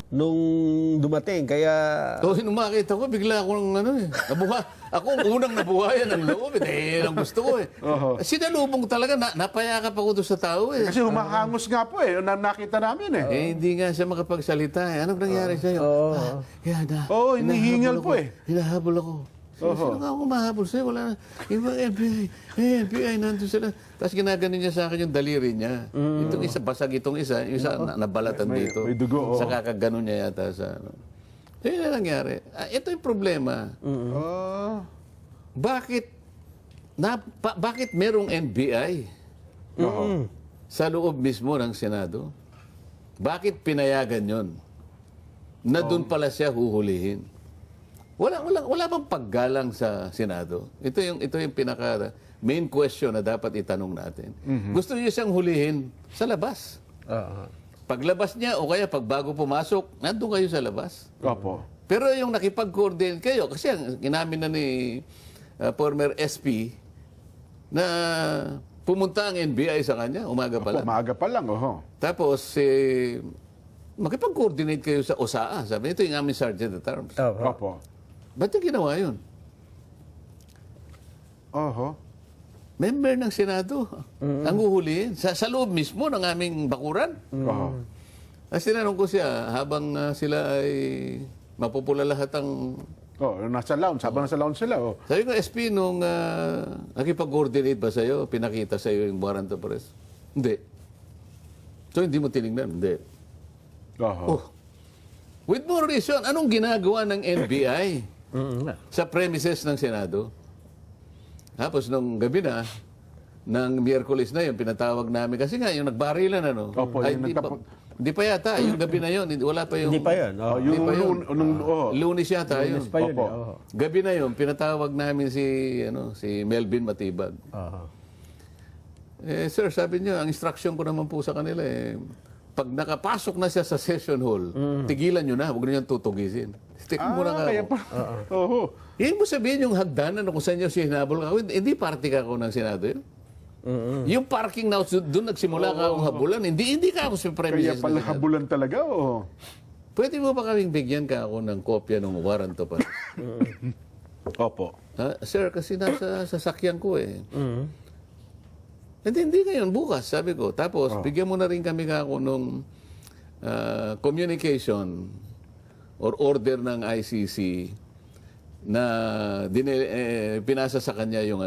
nung dumating. Kaya... So, nung makita ko, bigla akong ako ang unang nabuhayan ng loob. Ang gusto ko eh. Sinalubong talaga, napayakap ako doon sa tao eh. Kasi humahangos nga po eh, nakita namin eh. Hindi nga siya makapagsalita eh. Anong nangyari sa'yo? Hinihingal po eh. Hinahabol ako. Sino nga ako mahabol sa'yo? Wala na. Yung mga FBI, nandun sila. Tapos ginaganon niya sa akin yung daliri niya. Itong isa, basag itong isa. Yung isa, nabalatan dito. May dugo. Sa kakaganon niya yata sa ano. So, yun na nangyari. Ito yung problema. Bakit merong NBI sa loob mismo ng Senado? Bakit pinayagan yon? Na doon pala siya huhulihin. Wala bang paggalang sa Senado? Ito yung pinaka main question na dapat itanong natin. Gusto niyo siyang hulihin sa labas. Paglabas niya o kaya pag bago pumasok, nandun kayo sa labas. Opo. Pero yung nakipag-coordinate kayo, kasi ang inamin na ni former SP na pumunta ang NBI sa kanya, umaga pa lang. Maaga pa lang, Tapos, makipag-coordinate kayo sa OSAA. Sabi, ito yung aming Sergeant at Arms. Opo. Ba't yung ginawa yun? Member ng Senado ang uhulihin sa loob mismo ng aming bakuran. As tinanong ko siya, habang sila ay mapupula lahat ang... nasa lounge. Habang nasa lounge sila, Sabi ko, SP, nung nakipag-coordinate ba sa'yo, pinakita sa'yo yung warrant of arrest? Hindi. So, hindi mo tinignan? Hindi. With more reason, anong ginagawa ng NBI sa premises ng Senado? Tapos nung gabi na, ng Miyerkules na yun, pinatawag namin. Kasi nga, yung nagbarilan, Opo, hindi pa yata. Yung gabi na yun, wala pa yung... Hindi pa yun. Lunes yata yun. Lunes pa yun. Gabi na yun, pinatawag namin si Melvin Matibag. Sir, sabi niyo, ang instruction ko naman po sa kanila pag nakapasok na siya sa session hall, tigilan nyo na, huwag na niyang tutugisin. Stick muna nga ako. Yan mo sabihin yung hagdanan kung saan niyo siya hinabol ka. Hindi party ka ako ng Senado yun. Yung parking na doon nagsimula ka akong habulan, hindi ka ako sa premises. Kaya pala habulan talaga, Pwede mo ba kaming bigyan ka ako ng kopya ng warrant to pa? Opo. Sir, kasi nasa sasakyan ko eh. Hindi ngayon, bukas, sabi ko. Tapos, bigyan mo na rin kami kako nung communication or order ng ICC na pinasa sa kanya yung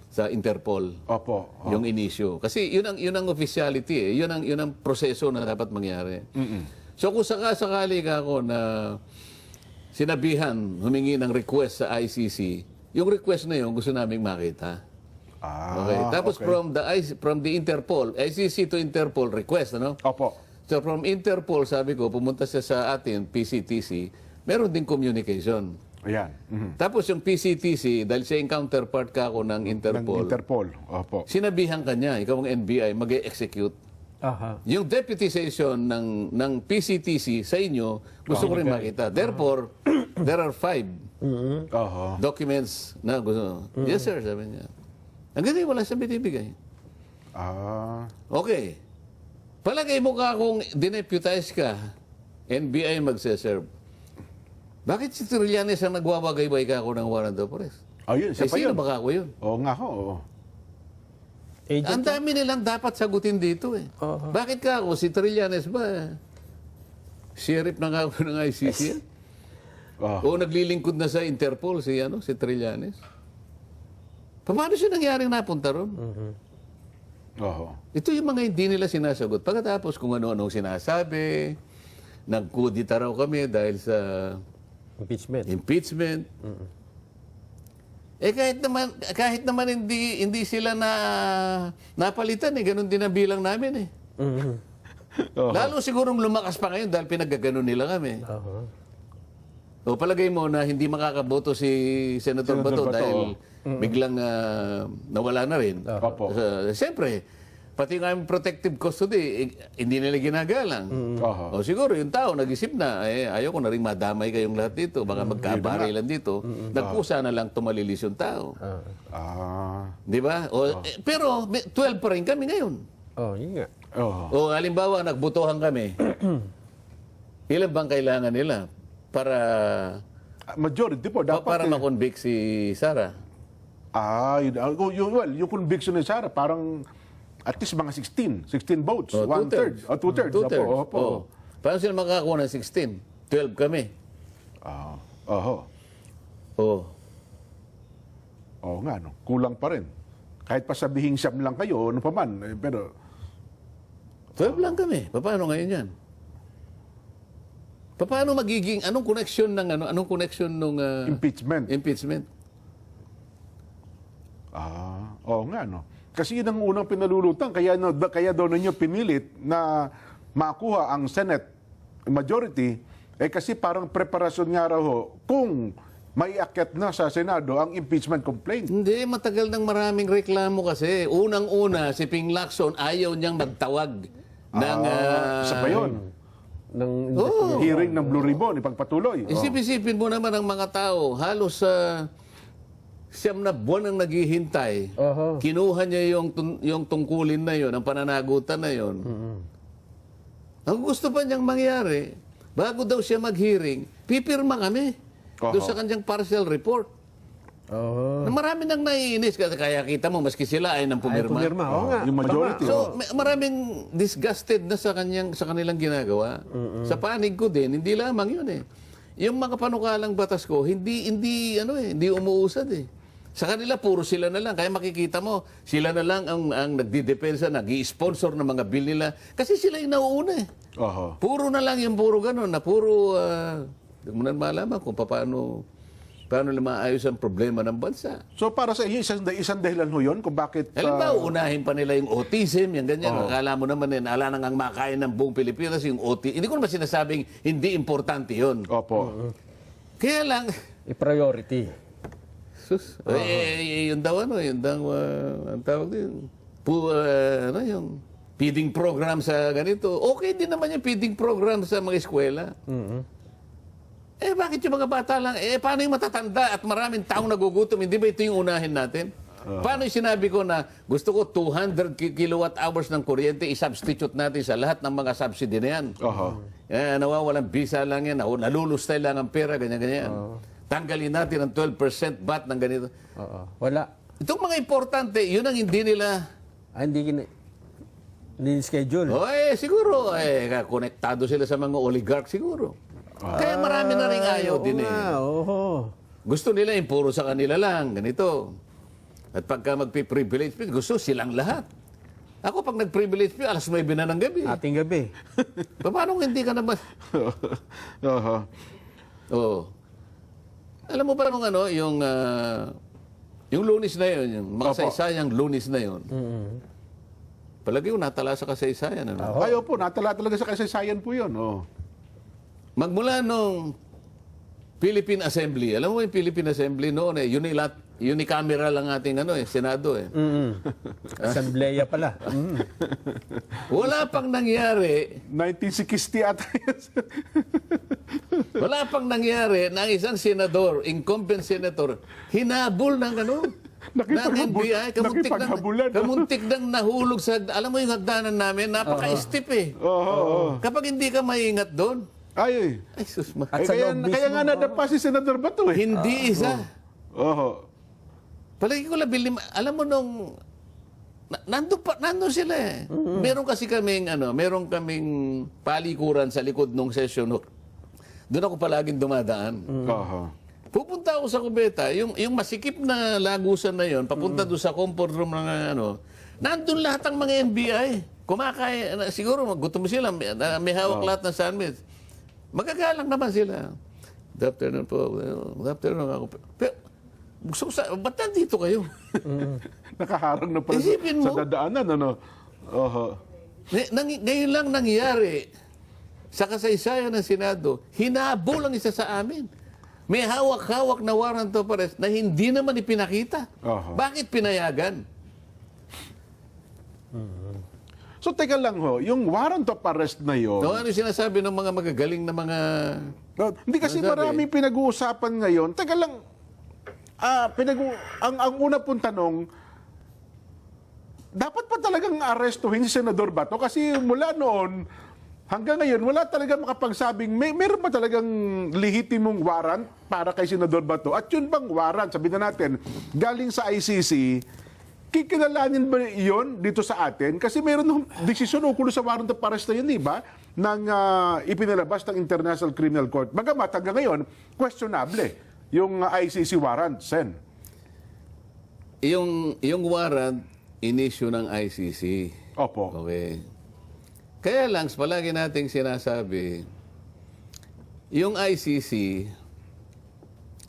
sa Interpol. Opo. Yung inisyo. Kasi yun ang officiality eh. Yun ang proseso na dapat mangyari. So kung sakali ka ako na sinabihan, humingi ng request sa ICC, yung request na yun gusto naming makita. Okay. Tapos from the Interpol, ICC to Interpol request, Opo. So from Interpol, sabi ko, pumunta siya sa atin, PCTC, meron din communication. Ayan. Tapos yung PCTC, dahil siya yung counterpart ka ako ng Interpol, Opo. sinabihan ka niya, ikaw ang NBI, mag-execute. Yung deputization ng PCTC sa inyo, gusto ko rin makita. Therefore, there are 5 documents na gusto. Yes, sir, sabi niya. Ang ganyan, wala siyang binibigay. Okay. Palagay mo ka kung dineputize ka, NBI magse-serve. Bakit si Trillanes ang nagwawagay-bay ka ako ng warrant of arrest? Ayun, siya pa sino yun. ba ako yun? Oo nga ho. Ang dami nilang dapat sagutin dito eh. Bakit ka ako? Si Trillanes ba? Sheriff na nga ako ng ICC? O naglilingkod na sa Interpol si Trillanes? Paano siya nangyaring napunta ron? Ito yung mga hindi nila sinasagot. Pagkatapos kung ano-ano sinasabi, nagkudita raw kami dahil sa impeachment. Kahit naman hindi sila napalitan ganun din ang bilang namin eh. Lalo sigurong lumakas pa ngayon dahil pinagaganon nila kami. O palagay mo na hindi makakaboto si Senator Bato dahil biglang nawala na rin. Siyempre, pati nga yung protective custody, hindi nila ginagalang. O siguro yung tao nag-isip na, ayaw ko na rin madamay kayong lahat dito, baka magkabarilan dito. Nagkusa na lang tumalilis yung tao. Di ba? Pero 12 pa rin kami ngayon. Yun nga. O halimbawa, nagbutuhan kami. Ilan bang kailangan nila para Majority po, dapat para ma-convict si Sara? Yung conviction ni Sara, parang at least mga 16 votes. Oh, One-third. Two-thirds. Two-thirds. Opo. Oh. Paano sila makakakuha ng 16? 12 kami. Oho. Oh. Oo nga, no? Kulang pa rin. Kahit pa sabihing siyam lang kayo, ano pa man. Pero, 12 lang kami. Paano ngayon yan? Paano magiging, anong connection nung impeachment. impeachment? Oo nga, no? Kasi yun ang unang pinalulutang. Kaya daw ninyo pinilit na makuha ang Senate majority. Kasi parang preparasyon nga raw ho, kung may akyat na sa Senado ang impeachment complaint. Hindi, matagal nang maraming reklamo kasi. Unang-una, si Ping Lacson ayaw niyang magtawag ng... Isa pa yun. ng Hearing ng Blue Ribbon, ipagpatuloy. Isip-isipin mo naman ang mga tao, halos siyam na buwan ang naghihintay. Kinuha niya yung tungkulin na yon, ang pananagutan na yon. Ang gusto pa niyang mangyari, bago daw siya mag-hearing, pipirma kami doon sa kanyang partial report. Na marami nang naiinis kaya kita mo maski sila ay nang pumirma. Oo nga. Yung majority. So maraming disgusted na sa kanilang ginagawa. Sa panig ko din, hindi lamang 'yun eh. Yung mga panukalang batas ko, hindi umuusad eh. Sa kanila puro sila na lang, kaya makikita mo, sila na lang ang nagdidepensa, nag-i-sponsor ng mga bill nila kasi sila yung nauuna eh. Puro na lang yung puro ganun, na puro hindi mo na malaman kung paano nila maayos ang problema ng bansa. So para sa inyo, isang dahilan ho yun kung bakit... Halimbawa, unahin pa nila yung autism, yung ganyan. Akala mo naman, ala nang ang makain ng buong Pilipinas, yung autism. Hindi ko naman sinasabing hindi importante yun. Opo. Kaya lang, i-priority. sus, yun daw, ang tawag din, yung feeding program sa ganito. Okay din naman yung feeding program sa mga eskwela. Bakit yung mga bata lang? Paano yung matatanda at maraming taong nagugutom? Hindi ba ito yung unahin natin? Paano yung sinabi ko na gusto ko 200 kilowatt hours ng kuryente, i-substitute natin sa lahat ng mga subsidy na yan? Nawawalang visa lang yan, nalulustay lang ang pera, ganyan-ganyan. Tanggalin natin ang 12% VAT ng ganito. Wala. Itong mga importante, yun ang hindi nila... Hindi schedule. Siguro, konektado sila sa mga oligarch siguro. Kaya marami na rin ayaw din eh. Gusto nila yung puro sa kanila lang, ganito. At pagka magpi-privilege fee, gusto silang lahat. Ako pag nag-privilege fee, alas 9 na ng gabi. Ating gabi. Paano hindi ka naman? Alam mo ba nung yung Lunes na yun, yung makasaysayang Lunes na yun. Palagi ko natala sa kasaysayan. Ayaw po, natala talaga sa kasaysayan po yun. Magmula nung Philippine Assembly, alam mo yung Philippine Assembly noon unicameral lang ating Senado eh. Assembleya pala. Wala pang nangyari. 1960 ata yun. Wala pang nangyari na ang isang senador, incumbent senator, hinabol ng NBI, kamuntik nang nahulog sa, alam mo yung hagdanan namin, napaka-steep eh. Kapag hindi ka maingat doon, ay sus ma. Kaya nga nadapa si Senador Bato eh. Hindi isa. Palagi ko labil, alam mo nung nandun sila eh. Meron kaming palikuran sa likod nung session. Doon ako palaging dumadaan. Pupunta ako sa kubeta, yung masikip na lagusan na yon, papunta doon sa comfort room ng nandun lahat ang mga NBI. Kumakain, siguro gutom sila, may hawak lahat ng sandwich. Magagalang naman sila. Good afternoon po. Good afternoon ako. Pero, ba't nandito kayo? Nakaharang na pala Isipin mo. sa dadaanan, Ngayon lang nangyari sa kasaysayan ng Senado, hinabol ang isa sa amin. May hawak-hawak na warrant of arrest na hindi naman ipinakita. Bakit pinayagan? So teka lang ho, yung warrant of arrest na yun... Ano yung sinasabi ng mga magagaling na mga... Hindi kasi marami pinag-uusapan ngayon. Teka lang, ang una pong tanong, dapat pa talagang arestuhin si Senador Bato? Kasi mula noon, hanggang ngayon, wala talaga makapagsabing, meron ba talagang lehitimong warrant para kay Senador Bato? At yun bang warrant, sabihin na natin, galing sa ICC, kikilalanin ba yun dito sa atin? Kasi meron ng desisyon ukol sa warrant of arrest na yun, di ba? Nang ipinalabas ng International Criminal Court. Bagamat hanggang ngayon, questionable yung ICC warrant, Sen. Yung warrant, in-issue ng ICC. Opo. Okay. Kaya lang, palagi nating sinasabi, yung ICC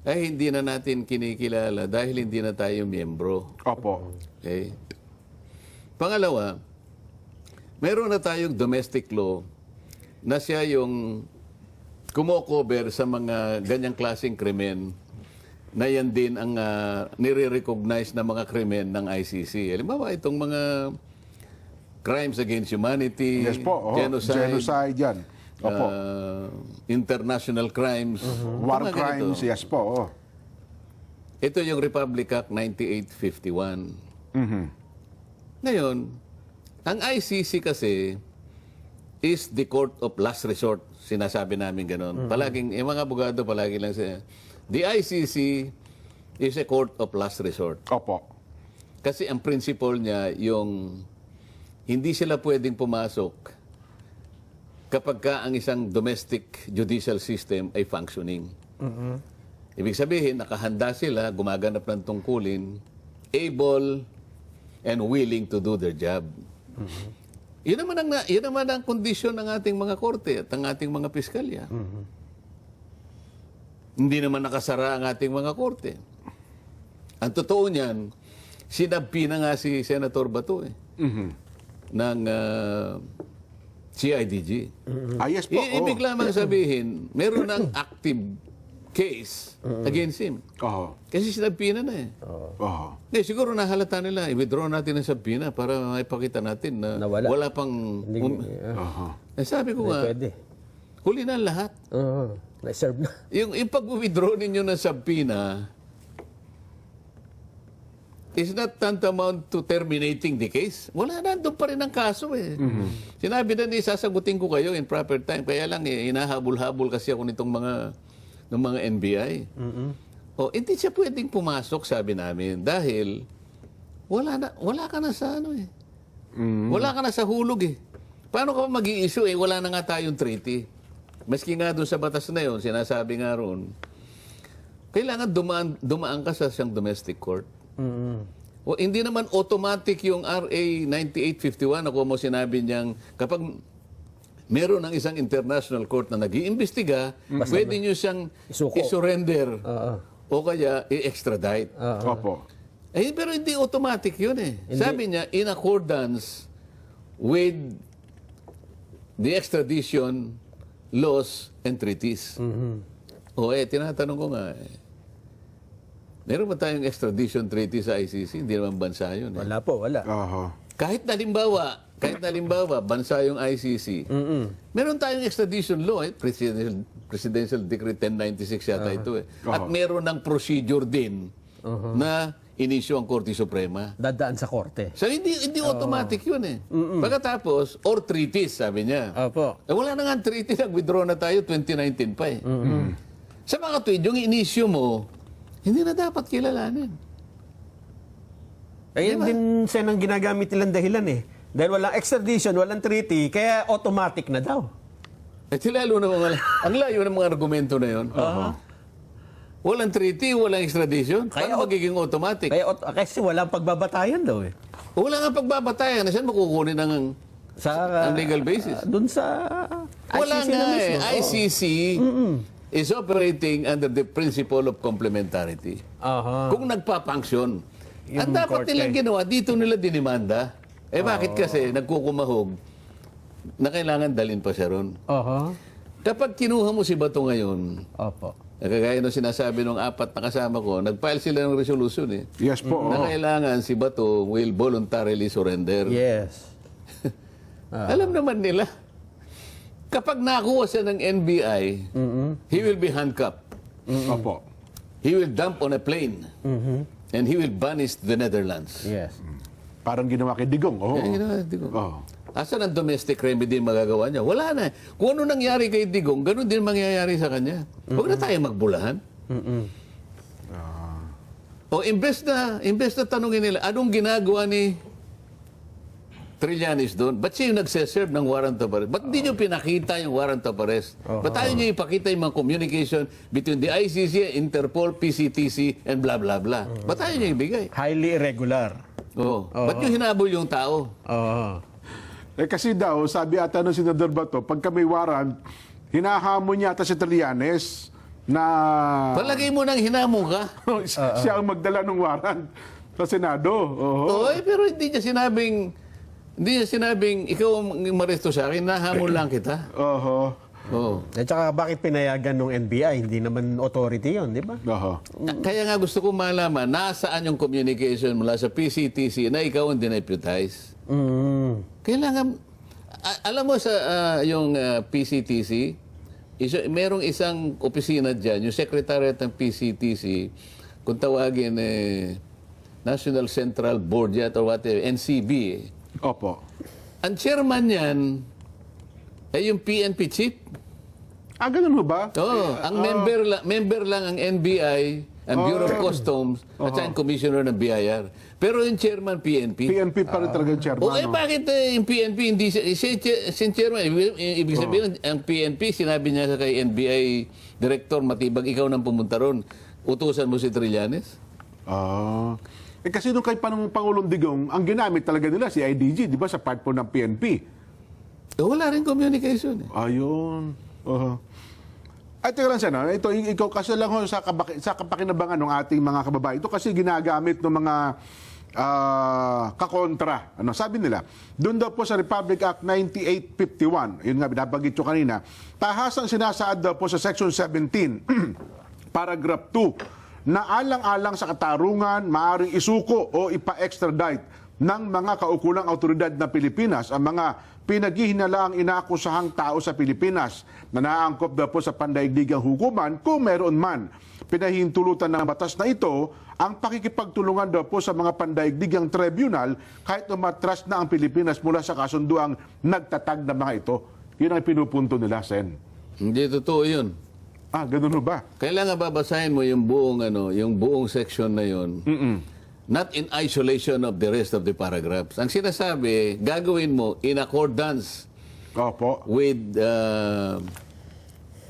ay hindi na natin kinikilala dahil hindi na tayo miyembro. Opo. Okay? Pangalawa, meron na tayong domestic law na siya yung kumokover sa mga ganyang klaseng krimen na yan din ang nire-recognize na mga krimen ng ICC. Halimbawa, itong mga crimes against humanity, Yes po. Genocide yan. Opo. International crimes, War mga crimes, ganito. yes po. Ito yung Republic Act 9851. Ngayon, ang ICC kasi is the court of last resort. Sinasabi namin ganun. Palaging, yung mga abogado palagi lang siya. The ICC is a court of last resort. Opo. Kasi ang principle niya, yung hindi sila pwedeng pumasok kapag ka ang isang domestic judicial system ay functioning. Ibig sabihin, nakahanda sila, gumaganap ng tungkulin, able and willing to do their job. Yun naman ang kondisyon ng ating mga korte at ng ating mga piskalya. Hindi naman nakasara ang ating mga korte. Ang totoo niyan, sinabpi na nga si Senator Bato ng CIDG. Yes po. Ibig lamang sabihin, meron ng active case against him. Kasi sinabpina na eh. Siguro nahalata nila, i-withdraw natin ang sabpina para maipakita natin na wala pang... sabi ko nga, Pwede. huli na ang lahat. Na-serve na. Yung pag-withdraw ninyo ng sabpina is not tantamount to terminating the case. Wala na, doon pa rin ang kaso eh. Sinabi na ni, sasagutin ko kayo in proper time. Kaya lang, hinahabol-habol kasi ako nitong mga NBI. O, hindi siya pwedeng pumasok, sabi namin, dahil wala ka na sa ano eh. Wala ka na sa hulog eh. Paano ka mag-i-issue eh? Wala na nga tayong treaty. Maski nga doon sa batas na yon, sinasabi nga roon, kailangan dumaan ka sa siyang domestic court. O, hindi naman automatic yung RA 9851 ako mo sinabi niyang kapag meron ng isang international court na nag-iimbestiga, pwede niyo siyang i-surrender o kaya i-extradite. Opo. Pero hindi automatic yun eh. Sabi niya, in accordance with the extradition laws and treaties. O tinatanong ko nga meron ba tayong extradition treaty sa ICC? Hindi naman bansa yun. Wala po, wala. Kahit na halimbawa, bansa yung ICC, meron tayong extradition law, Presidential Decree 1096 yata ito eh. At meron ng procedure din na inisyu ang Korte Suprema. Dadaan sa korte. So hindi automatic yun eh. Pagkatapos, or treaties, sabi niya. Opo. Wala na nga treaty, nag-withdraw na tayo 2019 pa eh. Sa mga tweet, yung inisyu mo, hindi na dapat kilalanin. Ayun din ang ginagamit nilang dahilan eh. Dahil walang extradition, walang treaty, kaya automatic na daw. Lalo na ang layo ng mga argumento na yun. Walang treaty, walang extradition. Paano magiging automatic? Kasi walang pagbabatayan daw eh. Wala nga pagbabatayan. Saan makukunin ang legal basis? Doon sa Wala ICC nga na mismo. ICC is operating under the principle of complementarity. Kung nagpapunksyon, ang dapat nilang ginawa, dito nila dinimanda. Bakit kasi nagkukumahog na kailangan dalhin pa siya ron? Kapag kinuha mo si Bato ngayon, kagaya ng sinasabi ng 4 na kasama ko, nag-file sila ng resolution eh. Yes po. Na kailangan si Bato will voluntarily surrender. Yes. Alam naman nila, kapag nakuha siya ng NBI, he will be handcuffed. Opo. He will dump on a plane. And he will vanish to the Netherlands. Yes. Parang ginawa kay Digong. Yan, ginawa, di ko. Asan ang domestic remedy magagawa niya? Wala na. Kung ano nangyari kay Digong, ganun din mangyayari sa kanya. Huwag na tayo magbulahan. O imbes na tanungin nila, anong ginagawa ni Trillanes doon? Ba't siya yung nagseserve ng warrant of arrest? Ba't hindi nyo pinakita yung warrant of arrest? Ba't tayo nyo ipakita yung mga communication between the ICC, Interpol, PCTC, and blah, blah, blah? Ba't tayo nyo ibigay? Highly irregular. Ba't nyo hinabol yung tao? Kasi daw, sabi ata ng Senador Bato, pagka may warrant, hinahamon niya ata si Trillanes na Palagay mo nang hinamon ka. siya ang magdala ng warrant sa Senado. Pero hindi niya sinabing, ikaw ang maresto sa akin, nahamon lang kita. At saka bakit pinayagan ng NBI? Hindi naman authority yun, di ba? Kaya nga gusto ko malaman, nasaan yung communication mula sa PCTC na ikaw ang dineputize? Kailangan, alam mo sa yung PCTC, merong isang opisina dyan, yung secretariat ng PCTC, kung tawagin National Central Board yat or whatever, NCB. Opo. Ang chairman yan ay yung PNP chief. Ganun mo ba? Oo, ang member lang ang NBI, ang Bureau of Customs, at saka ang commissioner ng BIR. Pero yung chairman, PNP. PNP pa rin talaga yung chairman. Bakit yung PNP hindi si chairman? Ibig sabihin, ang PNP, sinabi niya sa kay NBI Director Matibag, ikaw nang pumunta ron. Utusan mo si Trillanes? Kasi nung kay Pangulong Digong, ang ginamit talaga nila si IDG, di ba, sa part po ng PNP. Wala rin communication. Ayun. Ay, teka lang sana, ikaw kasi lang ho sa kapakinabangan ng ating mga kababayan. Ito kasi ginagamit ng mga kakontra. Sabi nila, doon daw po sa Republic Act 9851, yun nga, binabanggit ko kanina, tahasang sinasaad daw po sa Section 17, Paragraph 2, na alang-alang sa katarungan, maaring isuko o ipa-extradite ng mga kaukulang autoridad na Pilipinas ang mga pinaghihinalaang inaakusahang tao sa Pilipinas na naaangkop daw po sa pandaigdigang hukuman kung meron man. Pinahintulutan ng batas na ito ang pakikipagtulungan daw po sa mga pandaigdigang tribunal kahit umatras na ang Pilipinas mula sa kasunduang nagtatag na mga ito. Yun ang pinupunto nila, Sen. Hindi totoo yun. Ganun ba? Kailangan babasahin mo yung buong section na yun. Not in isolation of the rest of the paragraphs. Ang sinasabi, gagawin mo in accordance with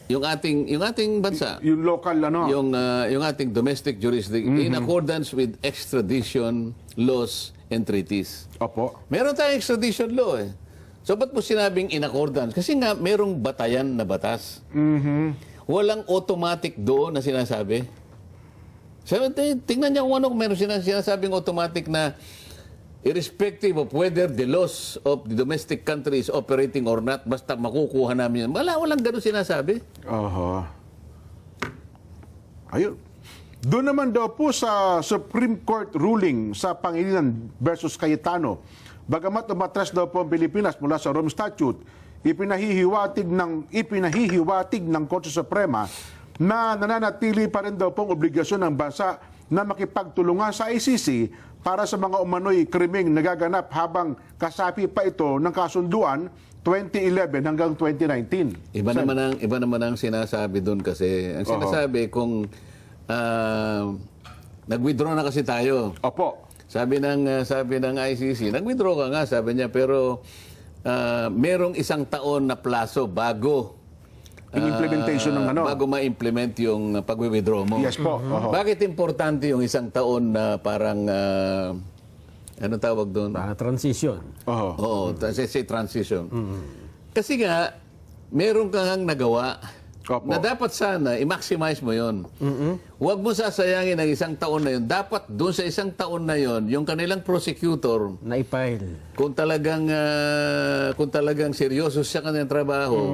yung ating bansa. Yung local Yung ating domestic jurisdiction in accordance with extradition laws and treaties. Meron tayong extradition law eh. So ba't mo sinabing in accordance? Kasi nga merong batayan na batas. Walang automatic doon na sinasabi. Tingnan niyo kung ano, meron sinasabing automatic na irrespective of whether the laws of the domestic country is operating or not, basta makukuha namin yan. Walang ganun sinasabi. Ayun. Doon naman daw po sa Supreme Court ruling sa Pangilinan versus Cayetano, bagamat umatras daw po ang Pilipinas mula sa Rome Statute, ipinahihiwatig ng Korte Suprema na nananatili pa rin daw pong obligasyon ng bansa na makipagtulungan sa ICC para sa mga umano'y krimeng nagaganap habang kasapi pa ito ng kasunduan 2011 hanggang 2019. Iba naman ang sinasabi doon kasi. Ang sinasabi kung nag-withdraw na kasi tayo. Sabi ng ICC, nag-withdraw ka nga, sabi niya, pero merong isang taon na plaso bago implementation ng bago ma-implement yung pag-withdraw mo. Yes po. Bakit importante yung isang taon na parang anong tawag doon? Transition. Say transition. Kasi nga meron kang nagawa na dapat sana i-maximize mo 'yon. Huwag mo sasayangin ang isang taon na 'yon. Dapat doon sa isang taon na 'yon, yung kanilang prosecutor na i-file. Kung talagang seryoso siya kanilang trabaho,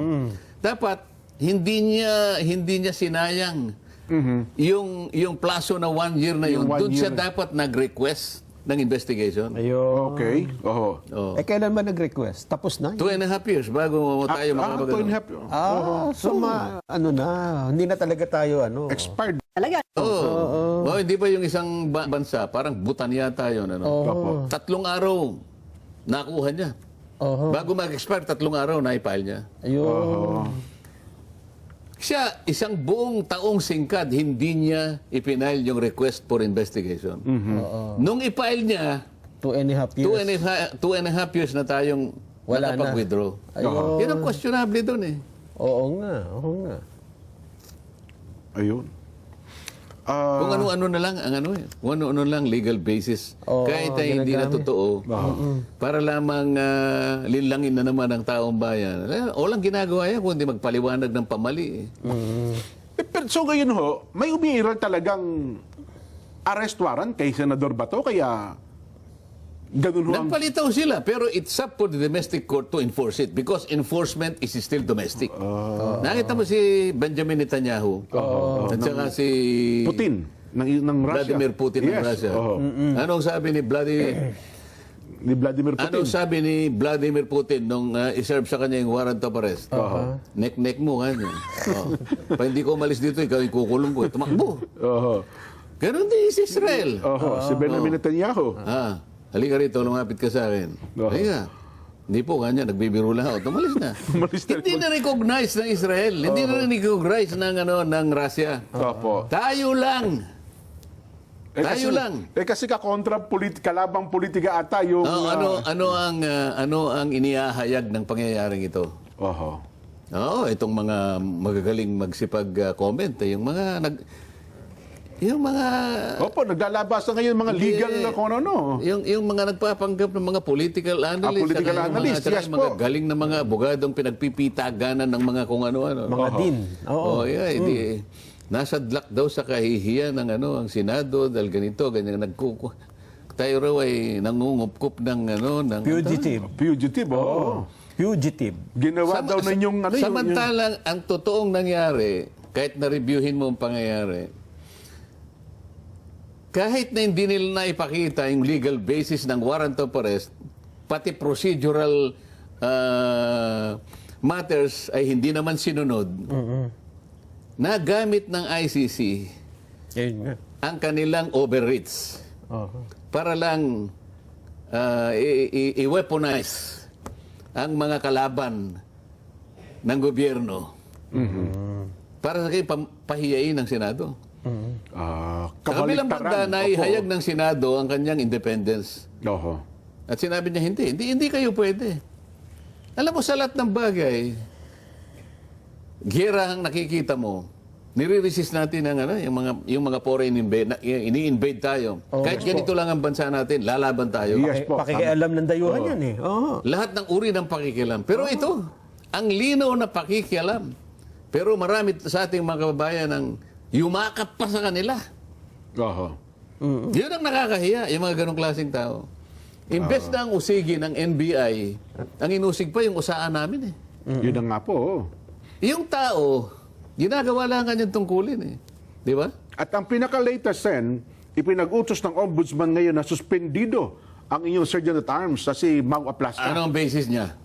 dapat hindi niya sinayang yung plaso na 1 year na yun. Doon siya dapat nag-request ng investigation. Ayun. Okay. Kailan ba nag-request? Tapos na? 2.5 years bago tayo makapagano. 2.5 years. Hindi na talaga tayo Expired. Talaga? Hindi ba yung isang bansa, parang Bhutan yata yun. 3 araw, nakuha niya. Bago mag-expire, 3 araw na i-file niya. Ayun. Siya, isang buong taong singkad, hindi niya ipinail yung request for investigation. Nung i-file niya, 2.5 years. 2.5 years na tayong Wala na. nakapag-withdraw. Ayun. Yan ang questionable doon eh. Oo nga. Ayun. Kung ano-ano na lang ang ano eh. Kung ano-ano lang legal basis. Oo, Kahit na hindi na ginagamit. totoo. Para lamang linlangin na naman ang taong bayan. Walang ginagawa yan kundi magpaliwanag ng pamali. Pero so ngayon ho, may umiiral talagang arrest warrant kay Senador Bato, kaya ganun ho ang... Nagpalitaw sila, pero it's up for the domestic court to enforce it because enforcement is still domestic. Nakita mo si Benjamin Netanyahu at saka si Putin ng Russia. Vladimir Putin ng Yes, Russia. oo. Anong sabi ni Ni Vladimir Putin. Anong sabi ni Vladimir Putin nung iserve sa kanya yung warrant of arrest? Nek-nek mo, kanya. Pa hindi ko umalis dito, ikaw yung kukulong ko. Tumakbo. Oho. Ganon din si Israel. Si Benjamin Netanyahu. Halika rito, lumapit ka sa akin. Halika. Hindi po, kanya, nagbibiro lang ako. Tumalis na. Umalis na. Hindi na recognize ng Israel. Hindi na recognize ng Russia. Opo. Tayo lang. Tayo lang. Kasi kalabang politika ata yung... Ano ang iniahayag ng pangyayaring ito? Oho. Oo, itong mga magagaling magsipag-comment. Yung mga... Opo, naglalabas na ngayon mga legal na kung ano. Yung mga nagpapanggap ng mga political analysts. Political saka yung analyst, saka yes yung mga po. galing na mga abogadong pinagpipitaganan ng mga kung ano-ano. Mga din. Oo. Hindi. Nasa dlak daw sa kahihiyan ng ang Senado dahil ganito, ganyan tayo raw ay nangungupkup ng Fugitive. Oo. Fugitive. Ginawa daw ninyong Samantalang ang totoong nangyari, kahit na-reviewin mo ang pangyayari, kahit na hindi nila naipakita yung legal basis ng warrant of arrest, pati procedural matters ay hindi naman sinunod, nagamit ng ICC Ayun nga. ang kanilang overreach para lang i-weaponize ang mga kalaban ng gobyerno para sa kayo pahiyain ng Senado. Sa kabilang banda na ihayag ng Senado ang kanyang independence. Oho. At sinabi niya, hindi kayo pwede. Alam mo, sa lahat ng bagay, giyera ang nakikita mo, nire-resist natin ang yung mga foreign ini-invade tayo. Kahit ganito lang ang bansa natin, lalaban tayo. Yes po. Pakikialam ng dayuhan yan eh. Oo. Lahat ng uri ng pakikialam. Pero ito, ang linaw na pakikialam. Pero marami sa ating mga kababayan ang yumakap pa sa kanila. Oho. Yun ang nakakahiya, yung mga ganong klaseng tao. Imbes na ang usigi ng NBI, ang inusig pa yung usaan namin eh. Yun ang nga po. Yung tao, ginagawa lang kanyang tungkulin eh. Di ba? At ang pinaka-latest sen, ipinag-utos ng ombudsman ngayon na suspendido ang inyong Sergeant at Arms sa si Mau Aplaska. Ano ang basis niya?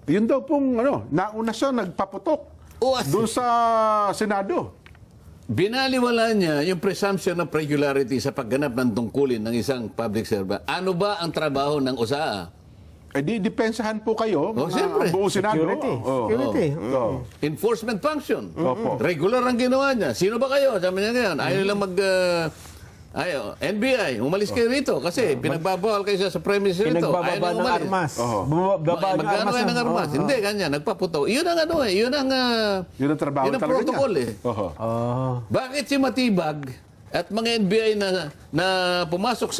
Yun daw pong nauna siya nagpaputok doon sa Senado. Binaliwala niya yung presumption of regularity sa pagganap ng tungkulin ng isang public servant. Ano ba ang trabaho ng USAA? Depensahan po kayo, siyempre. ang buong Senado. Security. Enforcement function. Opo. Regular ang ginawa niya. Sino ba kayo? Sabi niya ngayon, ayaw nilang NBI, umalis kayo rito kasi pinagbabawal kayo sa premises rito. Pinagbababa ng armas. Bumababa ng Magkano kayo ng armas? Hindi, ganyan, nagpaputo. Yun ang yun ang trabaho yun ang talaga protocol niya. Oho. Bakit si Matibag at mga NBI na pumasok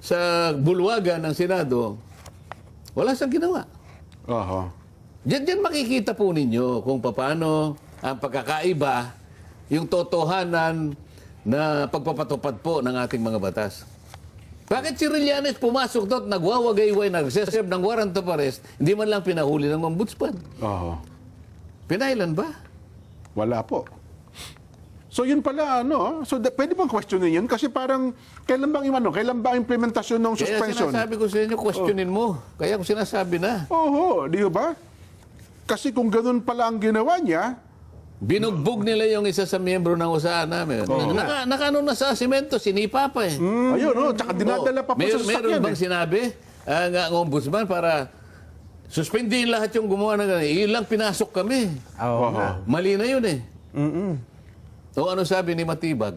sa bulwagan ng Senado, wala siyang ginawa. Oho. Diyan makikita po ninyo kung paano ang pagkakaiba, yung totohanan na pagpapatupad po ng ating mga batas. Bakit si Trillanes pumasok doon, nagwawagayway, nagseserve ng warrant of arrest, hindi man lang pinahuli ng ombudsman? Oho. Pinailan ba? Wala po. So yun pala, pwede bang questionin yun? Kasi parang, kailan ba ang implementasyon ng suspension? Kaya sinasabi ko sa inyo, questionin mo. Kaya ko sinasabi na. Oho, di ba? Kasi kung ganun pala ang ginawa niya, Binugbog nila yung isa sa miyembro ng usahan namin. Nakano na sa simento, sinipa pa eh. ayun, tsaka dinadala pa po sa Meron sasakyan. bang sinabi ang ombudsman para Suspindihin lahat yung gumawa ng ganun. Ilang pinasok kami. Oo nga. Mali na yun eh. O ano sabi ni Matibag?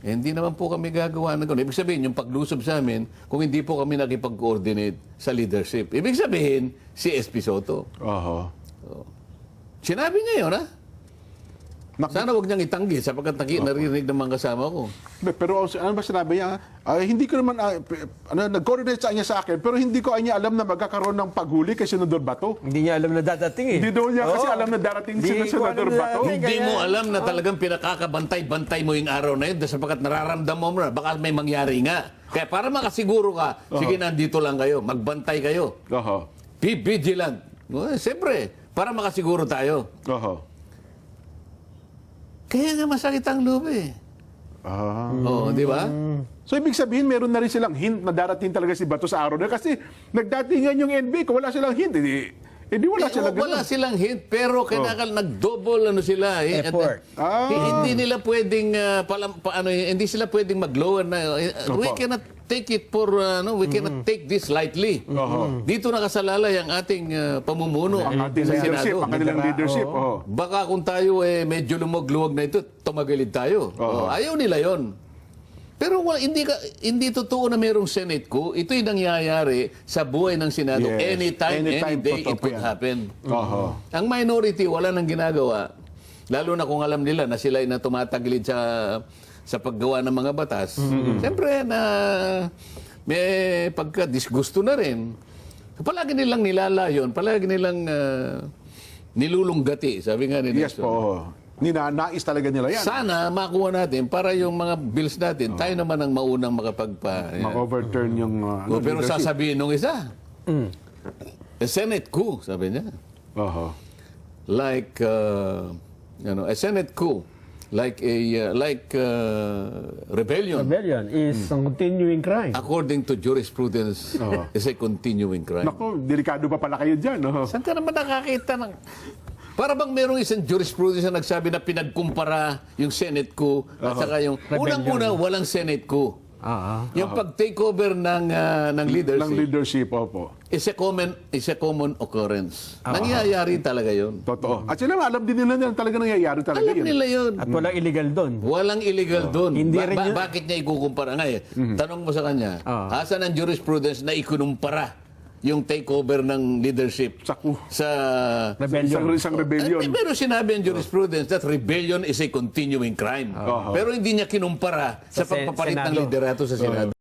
Eh, hindi naman po kami gagawa ng ganun. Ibig sabihin, yung paglusob sa amin, kung hindi po kami nakipag-coordinate sa leadership. Ibig sabihin, si SP Soto. Oho. Sinabi niya yun, ha? Sana huwag niyang itanggi sapagkat naririnig ng mga kasama ko. Pero ano ba sinabi niya? Hindi ko naman, nag-coordinate sa niya sa akin, pero hindi ko niya alam na magkakaroon ng paghuli kay Senador Bato. Hindi niya alam na dadating eh. Hindi daw niya kasi Oo. alam na darating Hindi si ko Senador alam na Bato. darating. Hindi Kaya- mo alam na talagang pinakakabantay-bantay mo yung araw na yun sapagkat nararamdaman mo na baka may mangyari nga. Kaya para makasiguro ka, sige, nandito lang kayo, magbantay kayo. Oho. Be vigilant. Siyempre, para makasiguro tayo. Oho. Kaya nga masakit ang loob eh. Oo, di ba? So, ibig sabihin, meron na rin silang hint na darating talaga si Bato sa araw na kasi nagdatingan yung NB. Kung wala silang hint, edi wala silang Wala ganun. silang hint, pero kailangan nag-double sila. Effort. Hindi nila pwedeng, hindi sila pwedeng mag-lower na. We cannot take it for, we cannot take this lightly. Dito nakasalalay ang ating pamumuno Ang ating sa leadership, Senado. ang kanilang leadership. Oho. Baka kung tayo medyo lumog-luwag na ito, tumagilid tayo. Ayaw nila yon. Pero hindi totoo na mayroong Senate ko. Ito'y nangyayari sa buhay ng Senado. Yes. Anytime, any day, totoo it could yan. happen. Oho. Ang minority, wala nang ginagawa. Lalo na kung alam nila na sila ay na tumatagilid sa paggawa ng mga batas. Siyempre na may pagka-disgusto na rin. Palagi nilang nilalayon, palagi nilang nilulunggati, sabi nga ni Yes Nelson. po. Oho. Ninanais talaga nila yan. Sana makuha natin para yung mga bills natin, tayo naman ang maunang Ma-overturn yung pero leadership. sasabihin nung isa, a Senate coup, sabi niya. Oho. Like, a Senate coup, like rebellion, Rebellion is a continuing crime. according to jurisprudence, is a continuing crime. Naku, delikado pa pala kayo dyan. Oho. Saan ka naman nakakita ng... Para bang merong isang jurisprudence na nagsabi na pinagkumpara yung Senate coup at saka yung... Unang-una, walang Senate coup. Yung pag-takeover ng leadership Ng leadership, opo. is a common occurrence. Nangyayari talaga yun. Totoo. At sila, alam din nila na talaga nangyayari talaga Alam yun. nila yun. At walang illegal doon. Walang illegal doon. Hindi rin yun. Bakit niya ikukumpara? Ngayon, tanong mo sa kanya, asan ang jurisprudence na ikunumpara yung takeover ng leadership sa Rebellion. Isang rebellion. Pero sinabi ang jurisprudence that rebellion is a continuing crime. Pero hindi niya kinumpara sa pagpapalit ng Senado. liderato sa Senado.